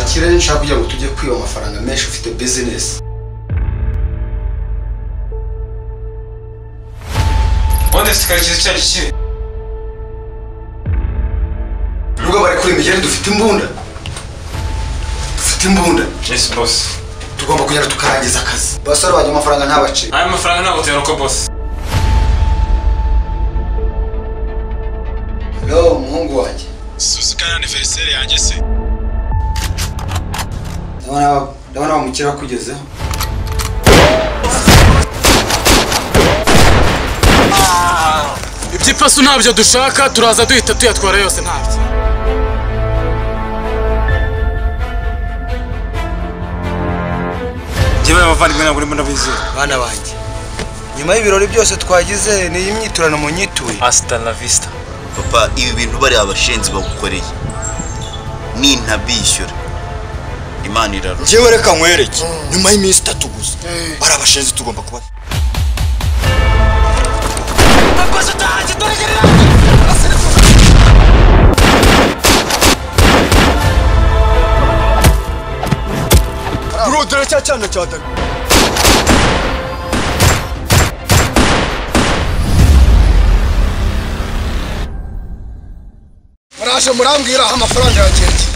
nyandikire nshaka kugira ngo tujye kwiba amafaranga menshi ufite business. Honest karekezi cyari kibi. Nubwo bari kuri imigeri dufite imbunda. Yes boss. Tugomba kugera tukarangiza akazi. Basore bajya amafaranga ntabace. Aya mafaranga ntabwo tuyaruka boss. Hello muhungu wanjye. Suzukana anniversaire yanjye se. Ndabona umukira kugezeho. Ibyipasu ntabyo dushaka turaza duhita tuyatwara yose ntabyo. Jewe abavandimwe ntabwo urimo ndabizi. Bana banjye. Nyuma y'ibirori byose twagize ni imyiturano mu nyituye. Hasta la vista. Papa, ibi bintu bari abashenzi bagukoreye. Ni ntabishyura. Imana iraro. Jewe reka nkwereke. Nyuma y'iminsi 3 gusa. Bari abashenzi tugomba kuba. Bro, dore cyane cyane. Murashe murambwira amafaranga yagenze.